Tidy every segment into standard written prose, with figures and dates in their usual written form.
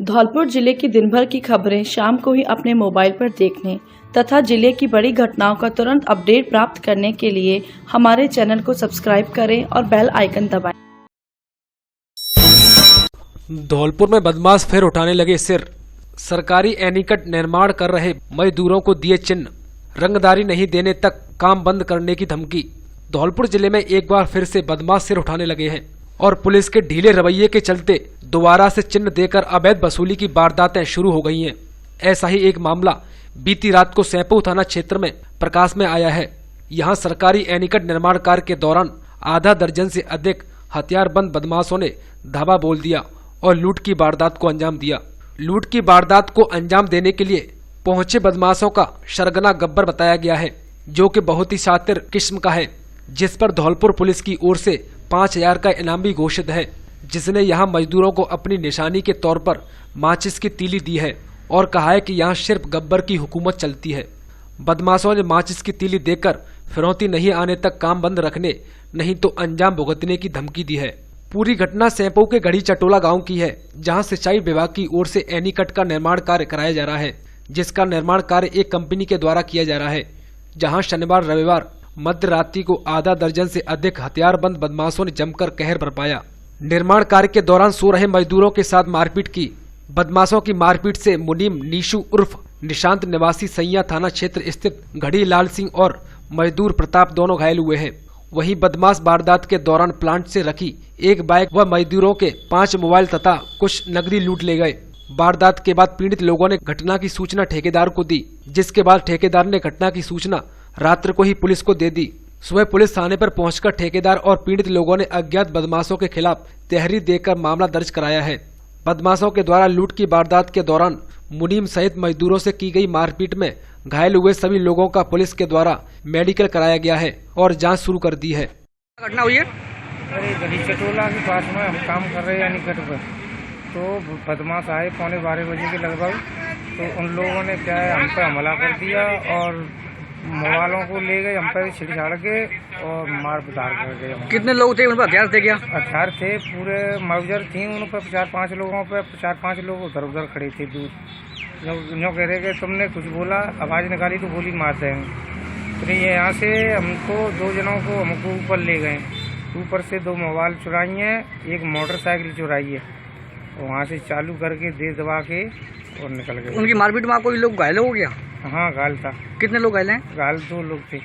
धौलपुर जिले की दिन भर की खबरें शाम को ही अपने मोबाइल पर देखने तथा जिले की बड़ी घटनाओं का तुरंत अपडेट प्राप्त करने के लिए हमारे चैनल को सब्सक्राइब करें और बेल आइकन दबाएं। धौलपुर में बदमाश फिर उठाने लगे सिर। सरकारी एनीकट निर्माण कर रहे मजदूरों को दिए चिन्ह, रंगदारी नहीं देने तक काम बंद करने की धमकी। धौलपुर जिले में एक बार फिर से बदमाश सिर उठाने लगे हैं और पुलिस के ढीले रवैये के चलते दोबारा से चिन्ह देकर अवैध वसूली की वारदातें शुरू हो गई हैं। ऐसा ही एक मामला बीती रात को सैंपू थाना क्षेत्र में प्रकाश में आया है। यहां सरकारी एनीकट निर्माण कार्य के दौरान आधा दर्जन से अधिक हथियारबंद बदमाशों ने धावा बोल दिया और लूट की वारदात को अंजाम दिया। लूट की वारदात को अंजाम देने के लिए पहुंचे बदमाशों का सरगना गब्बर बताया गया है, जो कि बहुत ही शातिर किस्म का है, जिस पर धौलपुर पुलिस की ओर से 5000 का इनाम भी घोषित है, जिसने यहां मजदूरों को अपनी निशानी के तौर पर माचिस की तीली दी है और कहा है कि यहां सिर्फ गब्बर की हुकूमत चलती है। बदमाशों ने माचिस की तीली देकर फिरौती नहीं आने तक काम बंद रखने, नहीं तो अंजाम भुगतने की धमकी दी है। पूरी घटना सैंपू के गढ़ी चटोला गांव की है, जहां सिंचाई विभाग की ओर से एनीकट का निर्माण कार्य कराया जा रहा है, जिसका निर्माण कार्य एक कंपनी के द्वारा किया जा रहा है। जहां शनिवार रविवार मध्य रात्रि को आधा दर्जन से अधिक हथियारबंद बदमाशों ने जमकर कहर बरपाया। निर्माण कार्य के दौरान सो रहे मजदूरों के साथ मारपीट की। बदमाशों की मारपीट से मुनीम नीशू उर्फ निशांत निवासी सैया थाना क्षेत्र स्थित घड़ी लाल सिंह और मजदूर प्रताप दोनों घायल हुए हैं। वहीं बदमाश वारदात के दौरान प्लांट से रखी एक बाइक व मजदूरों के 5 मोबाइल तथा कुछ नकदी लूट ले गए। वारदात के बाद पीड़ित लोगों ने घटना की सूचना ठेकेदार को दी, जिसके बाद ठेकेदार ने घटना की सूचना रात्र को ही पुलिस को दे दी। सुबह पुलिस थाने पर पहुंचकर ठेकेदार और पीड़ित लोगों ने अज्ञात बदमाशों के खिलाफ तहरीर देकर मामला दर्ज कराया है। बदमाशों के द्वारा लूट की वारदात के दौरान मुनीम सहित मजदूरों से की गई मारपीट में घायल हुए सभी लोगों का पुलिस के द्वारा मेडिकल कराया गया है और जांच शुरू कर दी है। घटना हुई है अरे गली चटोला के पास में हम काम कर रहे हैं निकट पर, तो बदमाश आए 11:15 बजे के लगभग। तो उन लोगों ने क्या है, हम पर हमला कर दिया और मोबाइलों को ले गए, हम पर छिड़छाड़ के और मार पिटार कर गए। कितने लोग थे उन पर हथियार थे क्या? हथियार थे, पूरे मौजर थी उन पर 4-5 लोगों पर। 4-5 लोग उधर उधर खड़े थे दूर। जो कह रहे कि तुमने कुछ बोला, आवाज़ निकाली तो गोली मार देंगे। फिर ये यहाँ से हमको 2 जनों को हमको ऊपर ले गए। ऊपर से 2 मोबाइल चुराई हैं, एक मोटरसाइकिल चुराई है। वहाँ से चालू करके दे दबा के और निकल गए। उनकी मारपीट में कोई लोग घायल हो गया? हाँ, घायल था। कितने लोग घायल हैं? घायल 2 लोग थे।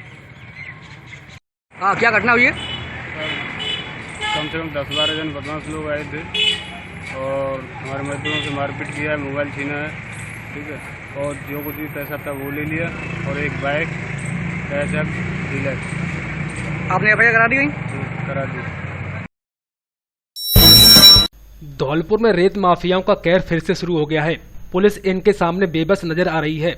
हाँ, क्या घटना हुई है? कम से कम 10-12 जन बदमाश लोग आए थे और हमारे मजदूरों से मारपीट किया है, मोबाइल छीना है, ठीक है, और जो कुछ भी पैसा था वो ले लिया और एक बाइक पैसा डीलर। आपने एफआईआर करा दी? करा दी। धौलपुर में रेत माफियाओं का कहर फिर से शुरू हो गया है। पुलिस इनके सामने बेबस नजर आ रही है।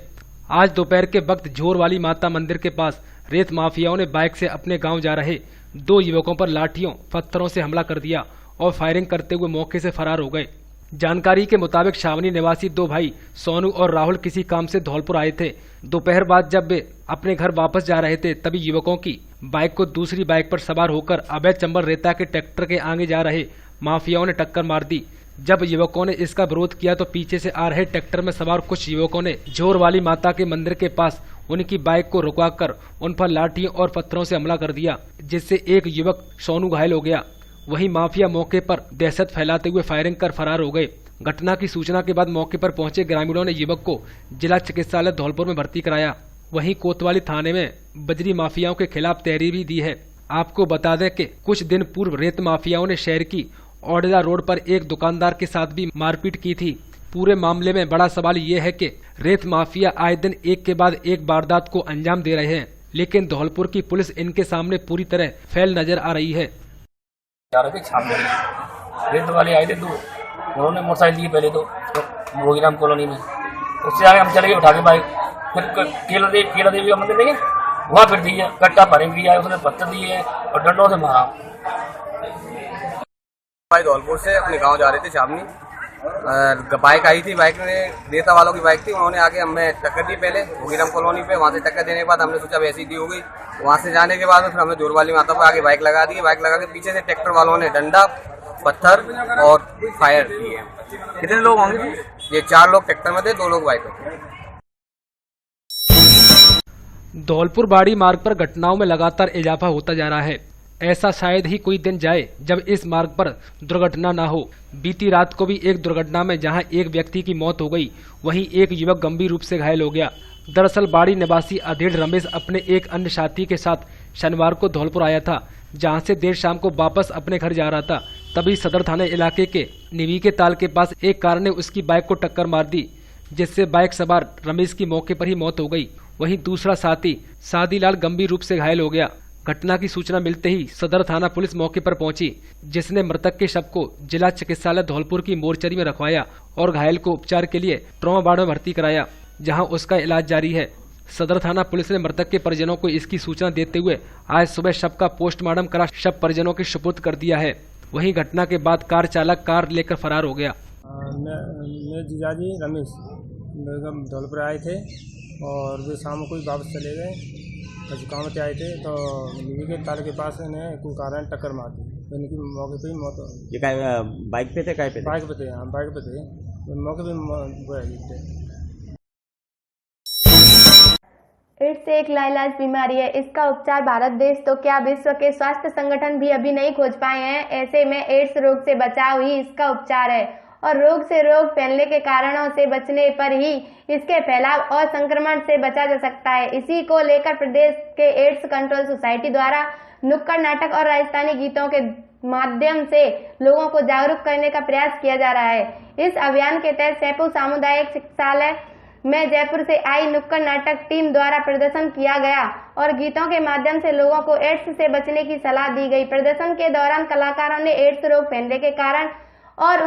आज दोपहर के वक्त झोर वाली माता मंदिर के पास रेत माफियाओं ने बाइक से अपने गांव जा रहे 2 युवकों पर लाठियों पत्थरों से हमला कर दिया और फायरिंग करते हुए मौके से फरार हो गए। जानकारी के मुताबिक छावनी निवासी 2 भाई सोनू और राहुल किसी काम से धौलपुर आए थे। दोपहर बाद जब वे अपने घर वापस जा रहे थे, तभी युवकों की बाइक को दूसरी बाइक पर सवार होकर अवैध चंबल रेता के ट्रैक्टर के आगे जा रहे माफियाओं ने टक्कर मार दी। जब युवकों ने इसका विरोध किया तो पीछे से आ रहे ट्रैक्टर में सवार कुछ युवकों ने जोर वाली माता के मंदिर के पास उनकी बाइक को रुकवाकर उन पर लाठियों और पत्थरों से हमला कर दिया, जिससे एक युवक सोनू घायल हो गया। वहीं माफिया मौके पर दहशत फैलाते हुए फायरिंग कर फरार हो गए। घटना की सूचना के बाद मौके पर पहुंचे ग्रामीणों ने युवक को जिला चिकित्सालय धौलपुर में भर्ती कराया। वहीं कोतवाली थाने में बजरी माफियाओं के खिलाफ तहरीर भी दी है। आपको बता दें कि कुछ दिन पूर्व रेत माफियाओं ने शहर की औडेला रोड पर एक दुकानदार के साथ भी मारपीट की थी। पूरे मामले में बड़ा सवाल ये है कि रेत माफिया आए दिन एक के बाद एक वारदात को अंजाम दे रहे हैं, लेकिन धौलपुर की पुलिस इनके सामने पूरी तरह फैल नजर आ रही है। रेत वाले आए थे 2, उन्होंने मोटरसाइकिल ली पहले तो भोगीराम कॉलोनी में, उससे आगे हम चले गए उठा के बाइक। फिर केला देवी का मंदिर देखे, वहाँ फिर दिया कट्टा भरे दिया, उसने पत्थर दिए और डंडों से मारा। भाई धौलपुर से अपने गांव जा रहे थे छावनी, बाइक आई थी, बाइक में रेता वालों की बाइक थी, उन्होंने आके हमें टक्कर दी पहले भोगीराम कॉलोनी पे। वहाँ से टक्कर देने के बाद हमने सोचा वैसी दी हो गई। वहाँ से जाने के बाद फिर हमने जोर वाली माता पर आगे बाइक लगा दी। बाइक लगा के पीछे से ट्रैक्टर वालों ने डंडा पत्थर और फायर किए। कितने लोग होंगे? ये 4 लोग ट्रैक्टर में थे, 2 लोग बाइक में थे। धौलपुर बाड़ी मार्ग पर घटनाओं में लगातार इजाफा होता जा रहा है। ऐसा शायद ही कोई दिन जाए जब इस मार्ग पर दुर्घटना न हो। बीती रात को भी एक दुर्घटना में जहां एक व्यक्ति की मौत हो गई, वहीं एक युवक गंभीर रूप से घायल हो गया। दरअसल बाड़ी निवासी अधेड़ रमेश अपने एक अन्य साथी के साथ शनिवार को धौलपुर आया था, जहां से देर शाम को वापस अपने घर जा रहा था। तभी सदर थाने इलाके के निवी के ताल के पास एक कार ने उसकी बाइक को टक्कर मार दी, जिससे बाइक सवार रमेश की मौके पर ही मौत हो गई। वहीं दूसरा साथी सादीलाल गंभीर रूप से घायल हो गया। घटना की सूचना मिलते ही सदर थाना पुलिस मौके पर पहुंची, जिसने मृतक के शव को जिला चिकित्सालय धौलपुर की मोर्चरी में रखवाया और घायल को उपचार के लिए ट्रॉमा वार्ड में भर्ती कराया, जहां उसका इलाज जारी है। सदर थाना पुलिस ने मृतक के परिजनों को इसकी सूचना देते हुए आज सुबह शव का पोस्टमार्टम करा शव परिजनों के सुपुर्द कर दिया है। वहीं घटना के बाद कार चालक कार लेकर फरार हो गया। मेरे जीजाजी रमेश बेगम धौलपुर आए थे और वे शाम को ही वापस चले गए। कभी काम से आए थे तो निवी के ताल के पास इन्हें कोई कारण टक्कर मार दी, तो इनकी मौके पे ही मौत हो गई। ये बाइक पे थे? काय पे थे? बाइक पे थे, हाँ बाइक पे थे, मौके पे थे। एड्स एक लाइलाज बीमारी है। इसका उपचार भारत देश तो क्या विश्व के स्वास्थ्य संगठन भी अभी नहीं खोज पाए हैं। ऐसे में एड्स रोग से बचाव ही इसका उपचार है और रोग से रोग फैलने के कारणों से बचने पर ही इसके फैलाव और संक्रमण से बचा जा सकता है। इसी को लेकर प्रदेश के एड्स कंट्रोल सोसाइटी द्वारा नुक्कड़ नाटक और राजस्थानी गीतों के माध्यम से लोगों को जागरूक करने का प्रयास किया जा रहा है। इस अभियान के तहत सैपू सामुदायिक चिकित्सालय में जयपुर से आई नुक्कड़ नाटक टीम द्वारा प्रदर्शन किया गया और गीतों के माध्यम से लोगों को एड्स से बचने की सलाह दी गई। प्रदर्शन के दौरान कलाकारों ने एड्स रोग फैलने के कारण और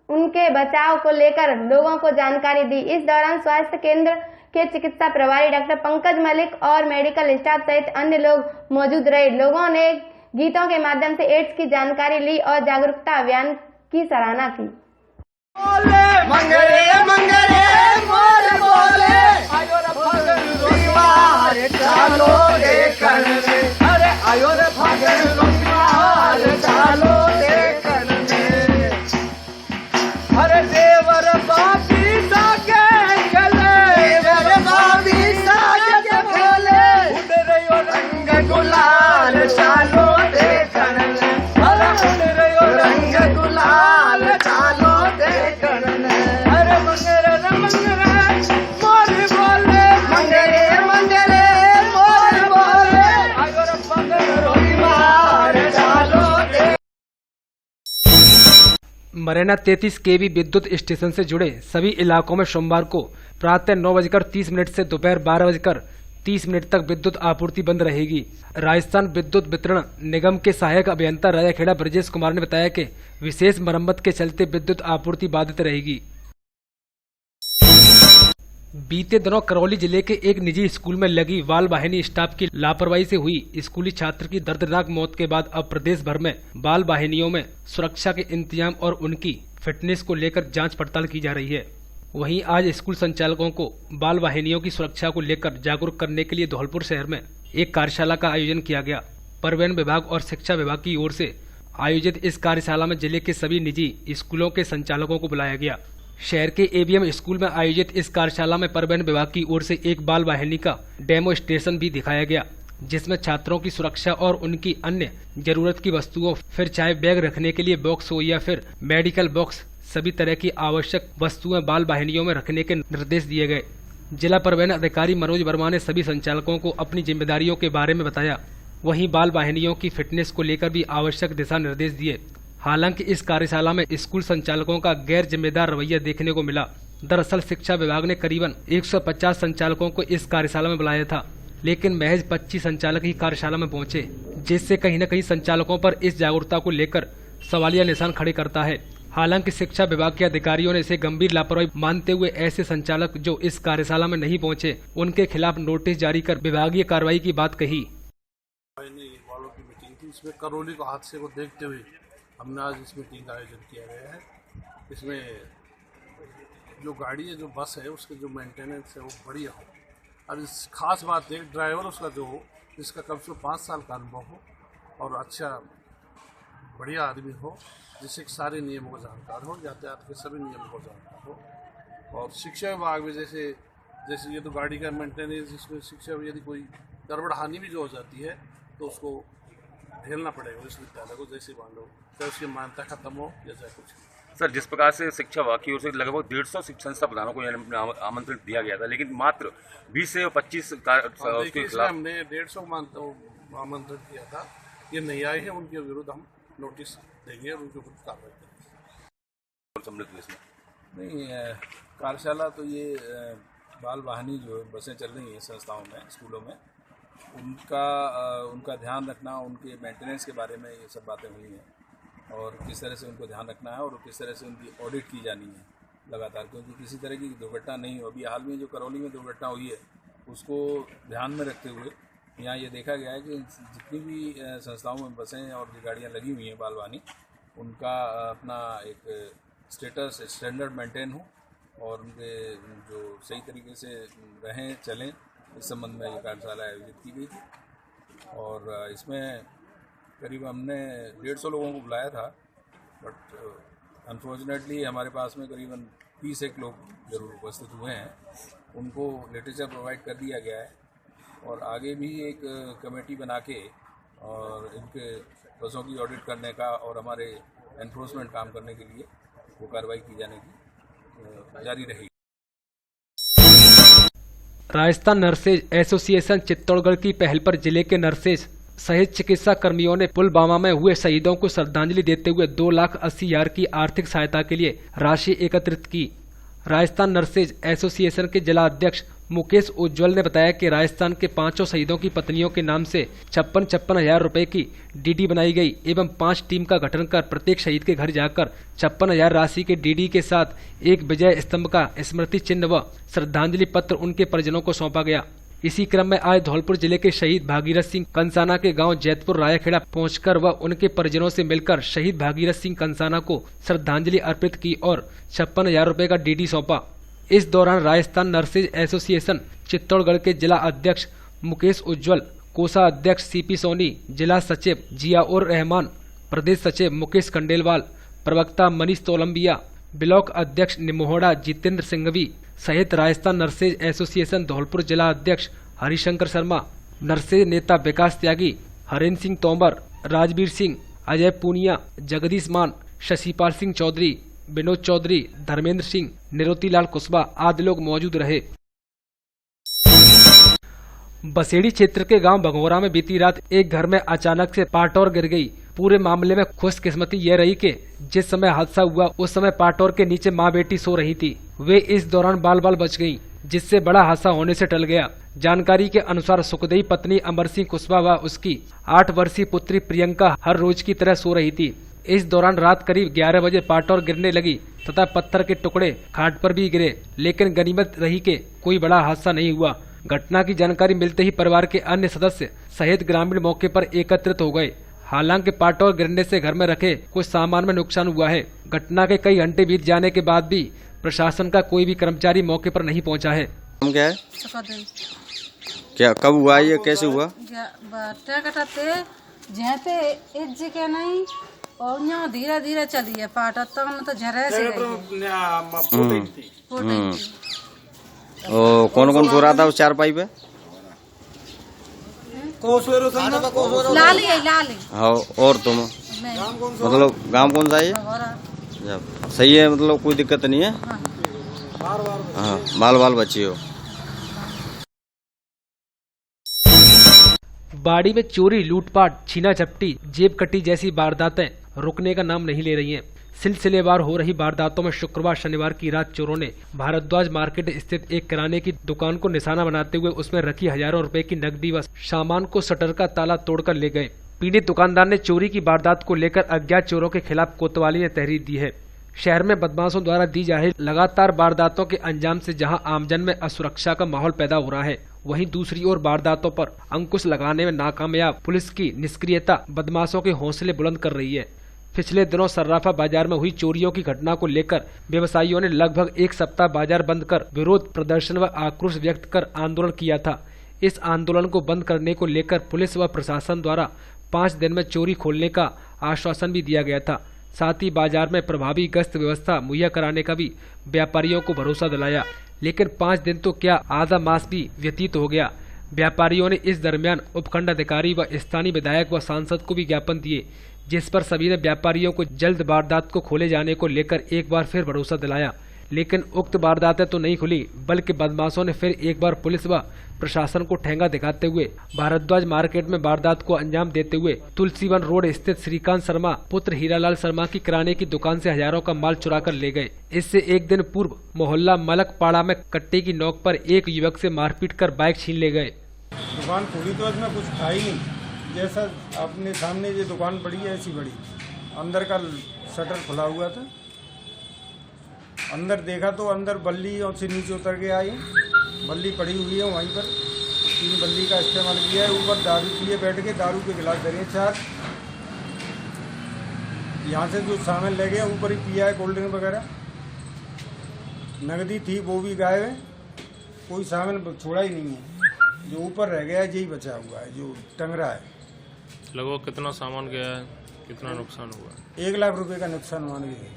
उनके बचाव को लेकर लोगों को जानकारी दी। इस दौरान स्वास्थ्य केंद्र के चिकित्सा प्रभारी डॉक्टर पंकज मलिक और मेडिकल स्टाफ सहित अन्य लोग मौजूद रहे। लोगों ने गीतों के माध्यम से एड्स की जानकारी ली और जागरूकता अभियान की सराहना की। मंगरे मंगरे मोर बोले आयो रे फगन चालो देखन रे, अरे आयो रे फगन चालो देखन रे, अरे देवर बाबी सागे चले, देवर बाबी सागे बोले उड़ रयो रंग गुलाल चालो देखन रे, अरे उड़ रयो रंग गुलाल चालो मरैना 33 केवी विद्युत स्टेशन से जुड़े सभी इलाकों में सोमवार को प्रातः 9:30 से दोपहर 12:30 तक विद्युत आपूर्ति बंद रहेगी। राजस्थान विद्युत वितरण निगम के सहायक अभियंता रायाखेड़ा ब्रजेश कुमार ने बताया कि विशेष मरम्मत के चलते विद्युत आपूर्ति बाधित रहेगी। बीते दिनों करौली जिले के एक निजी स्कूल में लगी बाल वाहिनी स्टाफ की लापरवाही से हुई स्कूली छात्र की दर्दनाक मौत के बाद अब प्रदेश भर में बाल वाहिनियों में सुरक्षा के इंतजाम और उनकी फिटनेस को लेकर जांच पड़ताल की जा रही है। वहीं आज स्कूल संचालकों को बाल वाहिनियों की सुरक्षा को लेकर जागरूक करने के लिए धौलपुर शहर में एक कार्यशाला का आयोजन किया गया। परिवहन विभाग और शिक्षा विभाग की ओर से आयोजित इस कार्यशाला में जिले के सभी निजी स्कूलों के संचालकों को बुलाया गया। शहर के एबीएम स्कूल में आयोजित इस कार्यशाला में परिवहन विभाग की ओर से एक बाल वाहिनी का डेमो स्टेशन भी दिखाया गया, जिसमें छात्रों की सुरक्षा और उनकी अन्य जरूरत की वस्तुओं, फिर चाहे बैग रखने के लिए बॉक्स हो या फिर मेडिकल बॉक्स, सभी तरह की आवश्यक वस्तुएं बाल वाहिनियों में रखने के निर्देश दिए गए। जिला परिवहन अधिकारी मनोज वर्मा ने सभी संचालकों को अपनी जिम्मेदारियों के बारे में बताया। वहीं बाल वाहिनियों की फिटनेस को लेकर भी आवश्यक दिशा निर्देश दिए। हालांकि इस कार्यशाला में स्कूल संचालकों का गैर जिम्मेदार रवैया देखने को मिला। दरअसल शिक्षा विभाग ने करीबन 150 संचालकों को इस कार्यशाला में बुलाया था, लेकिन महज 25 संचालक ही कार्यशाला में पहुंचे, जिससे कहीं न कहीं संचालकों पर इस जागरूकता को लेकर सवालिया निशान खड़े करता है। हालांकि शिक्षा विभाग के अधिकारियों ने इसे गंभीर लापरवाही मानते हुए ऐसे संचालक जो इस कार्यशाला में नहीं पहुंचे, उनके खिलाफ नोटिस जारी कर विभागीय कार्रवाई की बात कही। वालों की मीटिंग थी, इसमें करौली को हादसे को देखते हुए हमने आज इस मीटिंग का आयोजन किया गया है। इसमें जो गाड़ी है, जो बस है, उसके जो मेंटेनेंस है वो बढ़िया हो। अब इस खास बात है ड्राइवर उसका जो हो, जिसका कम से कम 5 साल का अनुभव हो और अच्छा बढ़िया आदमी हो, जिससे सारे नियमों का जानकार हो, यातायात के सभी नियमों को जानकार हो। और शिक्षा विभाग में जैसे ये तो गाड़ी का मेंटेनेंस, इसमें शिक्षा यदि कोई गड़बड़ हानि भी जो हो जाती है तो उसको झेलना पड़ेगा विश्वविद्यालय को, जैसे मान लो चाहे उसकी मान्यता खत्म हो या चाहे कुछ। सर, जिस प्रकार से शिक्षा विभाग की ओर से लगभग 150 शिक्षण संस्था प्रधानों को आमंत्रण दिया गया था, लेकिन मात्र 20 से 25 उसके खिलाफ हमने 150 आमंत्रण किया था, ये नहीं आए हैं, उनके विरुद्ध हम नोटिस देंगे और उनके विरुद्ध कार्रवाई करेंगे। सम्मिलित हुए इसमें नहीं, कार्यशाला तो ये बाल वाहनी जो बसें चल रही हैं संस्थाओं में, स्कूलों में, उनका ध्यान रखना, उनके मेंटेनेंस के बारे में ये सब बातें हुई हैं और किस तरह से उनको ध्यान रखना है और किस तरह से उनकी ऑडिट की जानी है लगातार, क्योंकि किसी तरह की दुर्घटना नहीं हो। अभी हाल में जो करौली में दुर्घटना हुई है उसको ध्यान में रखते हुए यहाँ ये देखा गया है कि जितनी भी संस्थाओं में बसें और गाड़ियाँ लगी हुई हैं बाल वाहनी, उनका अपना एक स्टेटस स्टैंडर्ड मेंटेन हो और उनके जो सही तरीके से रहें चलें, इस संबंध में ये कार्यशाला आयोजित की गई थी। और इसमें करीब हमने 150 लोगों को बुलाया था, बट अनफॉर्चुनेटली हमारे पास में करीबन 30 लोग जरूर उपस्थित हुए हैं। उनको लिटरेचर प्रोवाइड कर दिया गया है और आगे भी एक कमेटी बना के और इनके बसों की ऑडिट करने का और हमारे एनफोर्समेंट काम करने के लिए वो कार्रवाई की जाने की जारी रहेगी। राजस्थान नर्सेज एसोसिएशन चित्तौड़गढ़ की पहल पर जिले के नर्सेज सहित चिकित्सा कर्मियों ने पुलवामा में हुए शहीदों को श्रद्धांजलि देते हुए 2,80,000 की आर्थिक सहायता के लिए राशि एकत्रित की। राजस्थान नर्सेज एसोसिएशन के जिला अध्यक्ष मुकेश उज्ज्वल ने बताया कि राजस्थान के 5 शहीदों की पत्नियों के नाम से 56,56 हजार रुपए की डीडी बनाई गई एवं 5 टीम का गठन कर प्रत्येक शहीद के घर जाकर 56,000 राशि के डीडी के साथ एक विजय स्तंभ का स्मृति चिन्ह व श्रद्धांजलि पत्र उनके परिजनों को सौंपा गया। इसी क्रम में आज धौलपुर जिले के शहीद भागीरथ सिंह कंसाना के गांव जैतपुर रायाखेड़ा पहुंचकर व उनके परिजनों से मिलकर शहीद भागीरथ सिंह कंसाना को श्रद्धांजलि अर्पित की और 56,000 रुपए का डीडी सौंपा। इस दौरान राजस्थान नर्सेज एसोसिएशन चित्तौड़गढ़ के जिला अध्यक्ष मुकेश उज्ज्वल, कोषाध्यक्ष सीपी सोनी, जिला सचिव जियाउर रहमान, प्रदेश सचिव मुकेश खंडेलवाल, प्रवक्ता मनीष तोलंबिया, ब्लॉक अध्यक्ष निमोहड़ा जितेंद्र सिंघवी सहित राजस्थान नर्सेज एसोसिएशन धौलपुर जिला अध्यक्ष हरिशंकर शर्मा, नर्सेज नेता विकास त्यागी, हरेंद्र सिंह तोमर, राजवीर सिंह, अजय पूनिया, जगदीश मान, शशिपाल सिंह चौधरी, विनोद चौधरी, धर्मेंद्र सिंह, निरोतीलाल कुशवाहा आदि लोग मौजूद रहे। बसेड़ी क्षेत्र के गांव भगोरा में बीती रात एक घर में अचानक से पाटौर गिर गई। पूरे मामले में खुशकिस्मती यह रही कि जिस समय हादसा हुआ उस समय पाटौर के नीचे माँ बेटी सो रही थी। वे इस दौरान बाल बाल बच गईं, जिससे बड़ा हादसा होने से टल गया। जानकारी के अनुसार सुखदेई पत्नी अमर सिंह कुशवाहा व उसकी 8 वर्षीय पुत्री प्रियंका हर रोज की तरह सो रही थी। इस दौरान रात करीब 11 बजे पाटौर गिरने लगी तथा पत्थर के टुकड़े खाट पर भी गिरे, लेकिन गनीमत रही कि कोई बड़ा हादसा नहीं हुआ। घटना की जानकारी मिलते ही परिवार के अन्य सदस्य सहित ग्रामीण मौके पर एकत्रित हो गए। हालांकि पाटौर गिरने से घर में रखे कुछ सामान में नुकसान हुआ है। घटना के कई घंटे बीत जाने के बाद भी प्रशासन का कोई भी कर्मचारी मौके पर नहीं पहुंचा है। क्या है? क्या कब हुआ ये, कैसे हुआ? नहीं और यहाँ धीरे धीरे चली है पाटा तब तो झरे से कौन कौन सो रहा था उस चारपाई पे? लाली है, लाली। हाँ, और तुम मतलब गांव कौन सा है? सही है, मतलब कोई दिक्कत नहीं है। हाँ, बाल बाल बची हो। बाड़ी में चोरी, लूटपाट, छीना झपटी, जेब कटी जैसी वारदातें रुकने का नाम नहीं ले रही हैं। सिलसिलेवार हो रही वारदातों में शुक्रवार शनिवार की रात चोरों ने भारद्वाज मार्केट स्थित एक किराने की दुकान को निशाना बनाते हुए उसमें रखी हजारों रुपए की नकदी व सामान को शटर का ताला तोड़कर ले गए। पीड़ित दुकानदार ने चोरी की वारदात को लेकर अज्ञात चोरों के खिलाफ कोतवाली ने तहरीर दी है। शहर में बदमाशों द्वारा दी जा रही लगातार वारदातों के अंजाम से जहां आमजन में असुरक्षा का माहौल पैदा हो रहा है, वहीं दूसरी ओर वारदातों पर अंकुश लगाने में नाकामयाब पुलिस की निष्क्रियता बदमाशों के हौसले बुलंद कर रही है। पिछले दिनों सर्राफा बाजार में हुई चोरियों की घटना को लेकर व्यवसायियों ने लगभग एक सप्ताह बाजार बंद कर विरोध प्रदर्शन व आक्रोश व्यक्त कर आंदोलन किया था। इस आंदोलन को बंद करने को लेकर पुलिस व प्रशासन द्वारा 5 दिन में चोरी खोलने का आश्वासन भी दिया गया था। साथ ही बाजार में प्रभावी गश्त व्यवस्था मुहैया कराने का भी व्यापारियों को भरोसा दिलाया। लेकिन 5 दिन तो क्या आधा मास भी व्यतीत हो गया। व्यापारियों ने इस दरमियान उपखंड अधिकारी व स्थानीय विधायक व सांसद को भी ज्ञापन दिए, जिस पर सभी ने व्यापारियों को जल्द वारदात को खोले जाने को लेकर एक बार फिर भरोसा दिलाया। लेकिन उक्त वारदातें तो नहीं खुली, बल्कि बदमाशों ने फिर एक बार पुलिस व प्रशासन को ठेंगा दिखाते हुए भारद्वाज मार्केट में वारदात को अंजाम देते हुए तुलसीवन रोड स्थित श्रीकांत शर्मा पुत्र हीरालाल शर्मा की किराने की दुकान से हजारों का माल चुरा कर ले गए। इससे एक दिन पूर्व मोहल्ला मलकपाड़ा में कट्टे की नोक पर एक युवक से मारपीट कर बाइक छीन ले गए। दुकान खोली तो इसमें कुछ था ही नहीं, जैसा अपने सामने ये दुकान पड़ी है ऐसी बड़ी, अंदर का शटर खुला हुआ था। अंदर देखा तो अंदर बल्ली और से नीचे उतर के आई, बल्ली पड़ी हुई है वहीं पर, 3 बल्ली का इस्तेमाल किया है। ऊपर दारू पिए बैठ के दारू के गिलास धरे 4, यहाँ से जो सामान ले गए ऊपर ही पिया है, कोल्ड ड्रिंक वगैरह, नगदी थी वो भी गायब है, कोई सामान छोड़ा ही नहीं है। जो ऊपर रह गया है यही बचा हुआ है जो टंग रहा है। लगभग कितना सामान गया है, कितना नुकसान हुआ? 1 लाख रुपए का नुकसान मान गए।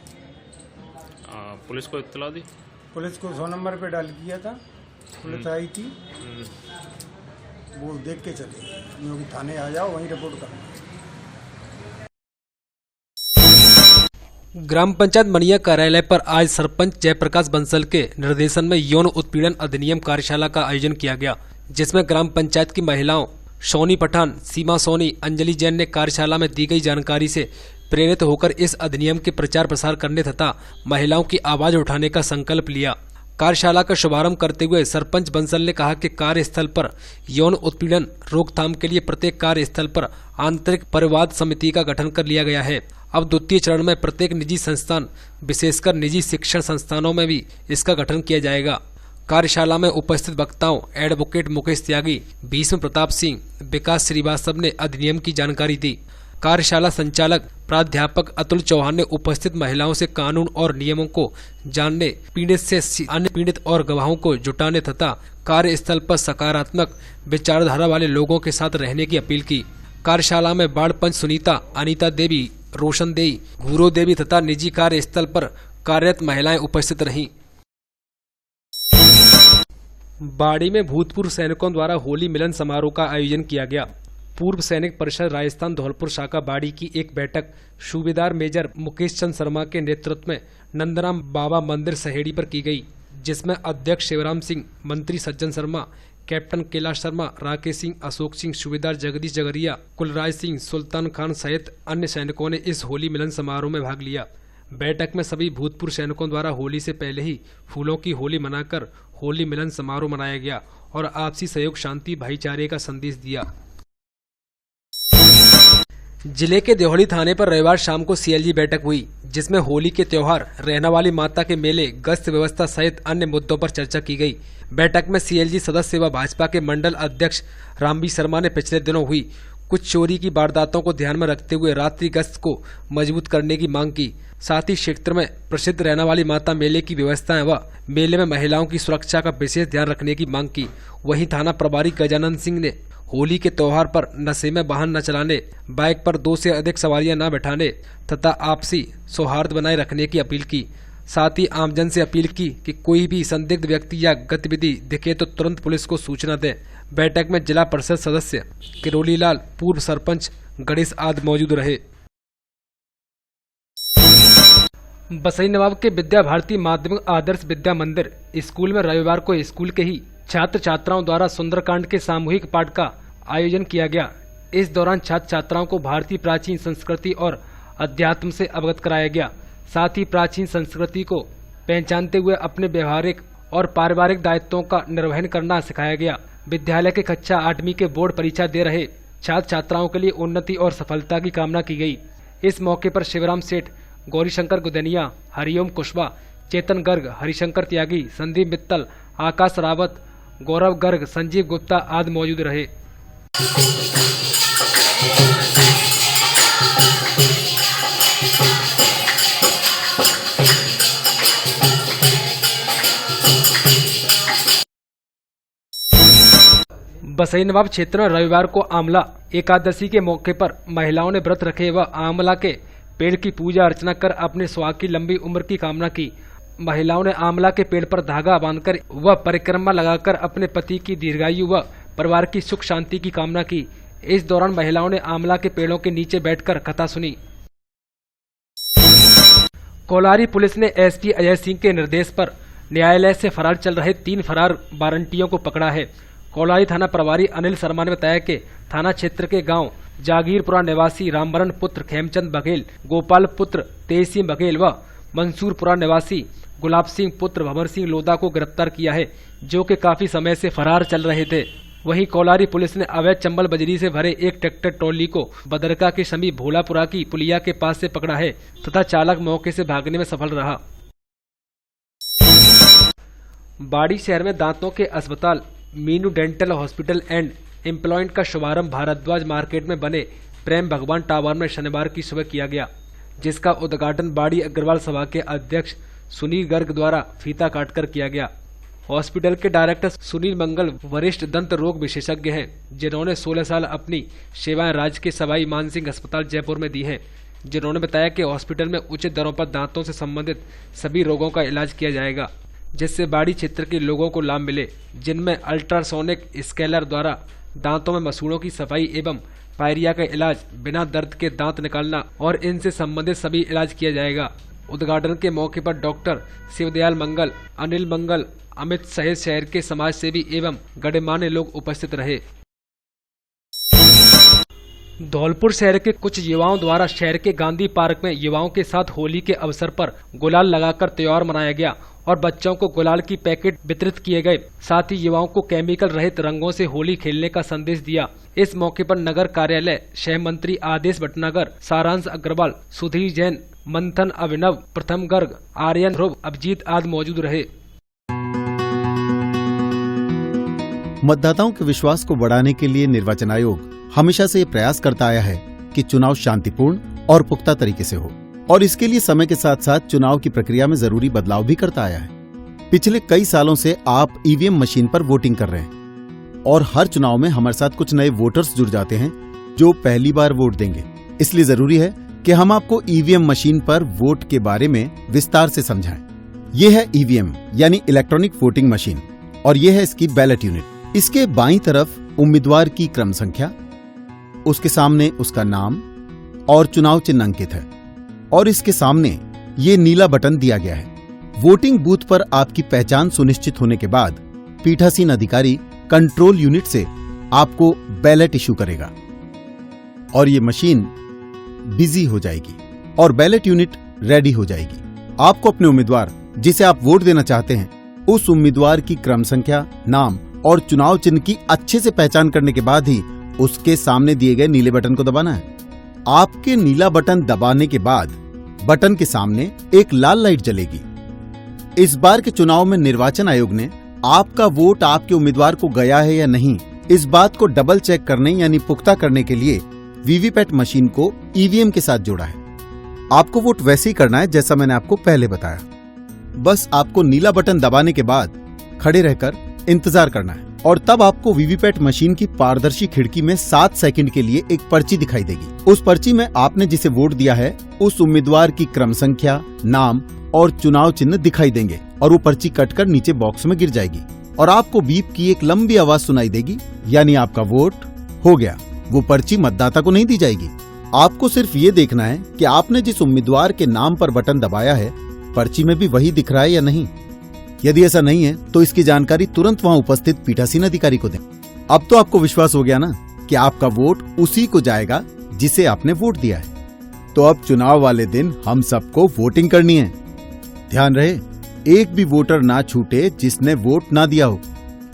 पुलिस को इत्तला दी? पुलिस को 100 नंबर पे डायल किया था, पुलिस आई थी, वो देख के चले गए, क्योंकि थाने आ जाओ वहीं रिपोर्ट करना। ग्राम पंचायत मनिया कार्यालय पर आज सरपंच जयप्रकाश बंसल के निर्देशन में यौन उत्पीड़न अधिनियम कार्यशाला का आयोजन किया गया, जिसमें ग्राम पंचायत की महिलाओं सोनी पठान, सीमा सोनी, अंजलि जैन ने कार्यशाला में दी गई जानकारी से प्रेरित होकर इस अधिनियम के प्रचार प्रसार करने तथा महिलाओं की आवाज उठाने का संकल्प लिया। कार्यशाला का शुभारंभ करते हुए सरपंच बंसल ने कहा कि कार्यस्थल पर यौन उत्पीड़न रोकथाम के लिए प्रत्येक कार्यस्थल पर आंतरिक परिवाद समिति का गठन कर लिया गया है। अब द्वितीय चरण में प्रत्येक निजी संस्थान, विशेषकर निजी शिक्षण संस्थानों में भी इसका गठन किया जाएगा। कार्यशाला में उपस्थित वक्ताओं एडवोकेट मुकेश त्यागी, भीष्म प्रताप सिंह, विकास श्रीवास्तव ने अधिनियम की जानकारी दी। कार्यशाला संचालक प्राध्यापक अतुल चौहान ने उपस्थित महिलाओं से कानून और नियमों को जानने, पीड़ित से अन्य पीड़ित और गवाहों को जुटाने तथा कार्यस्थल पर सकारात्मक विचारधारा वाले लोगों के साथ रहने की अपील की। कार्यशाला में बाढ़ पंच सुनीता, अनीता देवी, रोशन देवी, घूरो देवी तथा निजी कार्यस्थल पर कार्यरत महिलाएं उपस्थित रहीं। बाड़ी में भूतपूर्व सैनिकों द्वारा होली मिलन समारोह का आयोजन किया गया। पूर्व सैनिक परिषद राजस्थान धौलपुर शाखा बाड़ी की एक बैठक सूबेदार मेजर मुकेश चंद शर्मा के नेतृत्व में नंदराम बाबा मंदिर सहेड़ी पर की गई, जिसमें अध्यक्ष शिवराम सिंह, मंत्री सज्जन शर्मा, कैप्टन कैलाश शर्मा, राकेश सिंह, अशोक सिंह, सूबेदार जगदीश जगरिया, कुलराज सिंह, सुल्तान खान सहित अन्य सैनिकों ने इस होली मिलन समारोह में भाग लिया। बैठक में सभी भूतपूर्व सैनिकों द्वारा होली से पहले ही फूलों की होली मनाकर होली मिलन समारोह मनाया गया और आपसी सहयोग, शांति, भाईचारे का संदेश दिया। जिले के देहौली थाने पर रविवार शाम को सीएलजी बैठक हुई, जिसमें होली के त्योहार, रहना वाली माता के मेले, गश्त व्यवस्था सहित अन्य मुद्दों पर चर्चा की गई। बैठक में सीएलजी सदस्य व भाजपा के मंडल अध्यक्ष रामबी शर्मा ने पिछले दिनों हुई कुछ चोरी की वारदातों को ध्यान में रखते हुए रात्रि गश्त को मजबूत करने की मांग की। साथ ही क्षेत्र में प्रसिद्ध रहना वाली माता मेले की व्यवस्थाएं व मेले में महिलाओं की सुरक्षा का विशेष ध्यान रखने की मांग की। वहीं थाना प्रभारी गजानंद सिंह ने होली के त्योहार पर नशे में वाहन न चलाने, बाइक पर 2 से अधिक सवारियां न बैठाने तथा आपसी सौहार्द बनाए रखने की अपील की। साथ ही आमजन से अपील की कि कोई भी संदिग्ध व्यक्ति या गतिविधि दिखे तो तुरंत पुलिस को सूचना दें। बैठक में जिला परिषद सदस्य किरोली लाल, पूर्व सरपंच गणेश आदि मौजूद रहे। बसई नवाब के विद्या भारती माध्यमिक आदर्श विद्या मंदिर स्कूल में रविवार को स्कूल के ही छात्र छात्राओं द्वारा सुंदरकांड के सामूहिक पाठ का आयोजन किया गया। इस दौरान छात्र छात्राओं को भारतीय प्राचीन संस्कृति और अध्यात्म से अवगत कराया गया। साथ ही प्राचीन संस्कृति को पहचानते हुए अपने व्यवहारिक और पारिवारिक दायित्वों का निर्वहन करना सिखाया गया। विद्यालय के कक्षा 8वीं के बोर्ड परीक्षा दे रहे छात्र छात्राओं के लिए उन्नति और सफलता की कामना की गई। इस मौके पर शिवराम सेठ, गौरीशंकर गुदनिया, हरिओम कुशवा, चेतन गर्ग, हरिशंकर त्यागी, संदीप मित्तल, आकाश रावत, गौरव गर्ग, संजीव गुप्ता आदि मौजूद रहे। बसई नवाब क्षेत्र में रविवार को आंवला एकादशी के मौके पर महिलाओं ने व्रत रखे व आंवला के पेड़ की पूजा अर्चना कर अपने सुहाग की लंबी उम्र की कामना की। महिलाओं ने आंवला के पेड़ पर धागा बांधकर व परिक्रमा लगाकर अपने पति की दीर्घायु व परिवार की सुख शांति की कामना की। इस दौरान महिलाओं ने आंवला के पेड़ों के नीचे बैठकर कथा सुनी। कोलारी पुलिस ने एसपी अजय सिंह के निर्देश पर न्यायालय से फरार चल रहे 3 फरार वारंटियों को पकड़ा है। कोलारी थाना प्रभारी अनिल शर्मा ने बताया कि थाना क्षेत्र के गांव जागीरपुरा निवासी रामबरन पुत्र खेमचंद बघेल, गोपाल पुत्र तेज सिंह बघेल व मंसूरपुरा निवासी गुलाब सिंह पुत्र भंवर सिंह लोधा को गिरफ्तार किया है, जो कि काफी समय से फरार चल रहे थे। वहीं कोलारी पुलिस ने अवैध चंबल बजरी से भरे एक ट्रैक्टर ट्रॉली को बदरका के समीप भोलापुरा की पुलिया के पास से पकड़ा है तथा चालक मौके से भागने में सफल रहा। बाड़ी शहर में दांतों के अस्पताल Meenu dental hospital and employment का शुभारंभ भारद्वाज मार्केट में बने प्रेम भगवान टावर में शनिवार की सुबह किया गया, जिसका उद्घाटन बाड़ी अग्रवाल सभा के अध्यक्ष सुनील गर्ग द्वारा फीता काटकर किया गया। हॉस्पिटल के डायरेक्टर सुनील मंगल वरिष्ठ दंत रोग विशेषज्ञ हैं, जिन्होंने 16 साल अपनी सेवाएं राज्य के सवाई मानसिंह अस्पताल जयपुर में दी हैं। जिन्होंने बताया कि हॉस्पिटल में उचित दरों पर दांतों से संबंधित सभी रोगों का इलाज किया जाएगा, जिससे बाड़ी क्षेत्र के लोगों को लाभ मिले, जिनमें अल्ट्रासोनिक स्कैनर द्वारा दांतों में मसूड़ों की सफाई एवं पायरिया का इलाज, बिना दर्द के दांत निकालना और इनसे संबंधित सभी इलाज किया जाएगा। उद्घाटन के मौके पर डॉक्टर शिवदयाल मंगल, अनिल मंगल, अमित सहित शहर के समाज सेवी एवं गणमान्य लोग उपस्थित रहे। धौलपुर शहर के कुछ युवाओं द्वारा शहर के गांधी पार्क में युवाओं के साथ होली के अवसर पर गुलाल लगाकर त्योहार मनाया गया और बच्चों को गुलाल की पैकेट वितरित किए गए। साथ ही युवाओं को केमिकल रहित रंगों से होली खेलने का संदेश दिया। इस मौके पर नगर कार्यालय शहर मंत्री आदेश भटनागर, सारांश अग्रवाल, सुधीर जैन, मंथन अभिनव, प्रथम गर्ग, आर्यन ध्रुव, अभिजीत आदि मौजूद रहे। मतदाताओं के विश्वास को बढ़ाने के लिए निर्वाचन आयोग हमेशा से ये प्रयास करता आया है कि चुनाव शांतिपूर्ण और पुख्ता तरीके से हो, और इसके लिए समय के साथ साथ चुनाव की प्रक्रिया में जरूरी बदलाव भी करता आया है। पिछले कई सालों से आप ईवीएम मशीन पर वोटिंग कर रहे हैं और हर चुनाव में हमारे साथ कुछ नए वोटर्स जुड़ जाते हैं जो पहली बार वोट देंगे। इसलिए जरूरी है कि हम आपको ईवीएम मशीन पर वोट के बारे में विस्तार से समझाएं। ये है ईवीएम यानी इलेक्ट्रॉनिक वोटिंग मशीन और ये है इसकी बैलेट यूनिट। इसके बाईं तरफ उम्मीदवार की क्रम संख्या, उसके सामने उसका नाम और चुनाव चिन्ह अंकित है और इसके सामने ये नीला बटन दिया गया है। वोटिंग बूथ पर आपकी पहचान सुनिश्चित होने के बाद पीठासीन अधिकारी कंट्रोल यूनिट से आपको बैलेट इशू करेगा और ये मशीन बिजी हो जाएगी और बैलेट यूनिट रेडी हो जाएगी। आपको अपने उम्मीदवार जिसे आप वोट देना चाहते हैं उस उम्मीदवार की क्रम संख्या, नाम और चुनाव चिन्ह की अच्छे से पहचान करने के बाद ही उसके सामने दिए गए नीले बटन को दबाना है। आपके नीला बटन दबाने के बाद बटन के सामने एक लाल लाइट जलेगी। इस बार के चुनाव में निर्वाचन आयोग ने आपका वोट आपके उम्मीदवार को गया है या नहीं, इस बात को डबल चेक करने यानी पुख्ता करने के लिए वीवीपैट मशीन को ईवीएम के साथ जोड़ा है। आपको वोट वैसे ही करना है जैसा मैंने आपको पहले बताया। बस आपको नीला बटन दबाने के बाद खड़े रहकर इंतजार करना है और तब आपको वीवीपैट मशीन की पारदर्शी खिड़की में 7 सेकंड के लिए एक पर्ची दिखाई देगी। उस पर्ची में आपने जिसे वोट दिया है उस उम्मीदवार की क्रम संख्या, नाम और चुनाव चिन्ह दिखाई देंगे और वो पर्ची कटकर नीचे बॉक्स में गिर जाएगी और आपको बीप की एक लंबी आवाज सुनाई देगी, यानी आपका वोट हो गया। वो पर्ची मतदाता को नहीं दी जाएगी। आपको सिर्फ ये देखना है कि आपने जिस उम्मीदवार के नाम पर बटन दबाया है पर्ची में भी वही दिख रहा है या नहीं। यदि ऐसा नहीं है तो इसकी जानकारी तुरंत वहां उपस्थित पीठासीन अधिकारी को दें। अब तो आपको विश्वास हो गया ना कि आपका वोट उसी को जाएगा जिसे आपने वोट दिया है। तो अब चुनाव वाले दिन हम सबको वोटिंग करनी है। ध्यान रहे, एक भी वोटर ना छूटे जिसने वोट ना दिया हो,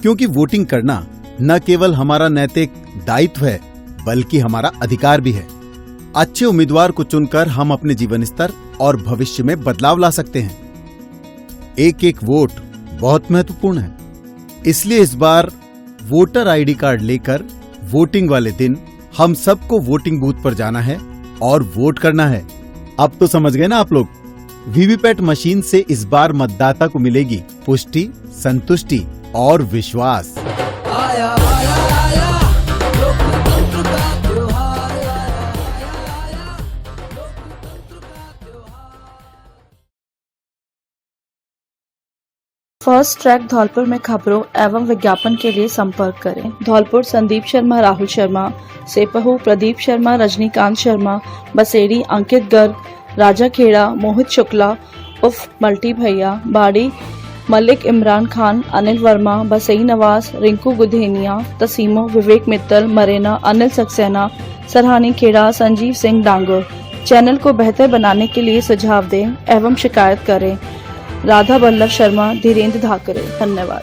क्योंकि वोटिंग करना न केवल हमारा नैतिक दायित्व है बल्कि हमारा अधिकार भी है। अच्छे उम्मीदवार को चुनकर हम अपने जीवन स्तर और भविष्य में बदलाव ला सकते हैं। एक एक वोट बहुत महत्वपूर्ण है, इसलिए इस बार वोटर आईडी कार्ड लेकर वोटिंग वाले दिन हम सबको वोटिंग बूथ पर जाना है और वोट करना है। अब तो समझ गए ना आप लोग। वीवीपैट मशीन से इस बार मतदाता को मिलेगी पुष्टि, संतुष्टि और विश्वास। आया, आया, आया। फर्स्ट ट्रैक धौलपुर में खबरों एवं विज्ञापन के लिए संपर्क करें। धौलपुर संदीप शर्मा, राहुल शर्मा, सेपहू प्रदीप शर्मा, रजनीकांत शर्मा, बसेड़ी अंकित गर्ग, राजा खेड़ा, मोहित शुक्ला उफ मल्टी भैया, बाड़ी मलिक, इमरान खान, अनिल वर्मा, बसई नवाज, रिंकू गुधेनिया, तसीमो, विवेक मित्तल, मरेना, अनिल सक्सेना, सरहानी खेड़ा, संजीव सिंह डांगुर। चैनल को बेहतर बनाने के लिए सुझाव दें एवं शिकायत करें। राधा बल्लभ शर्मा, धीरेन्द्र धाकरे। धन्यवाद।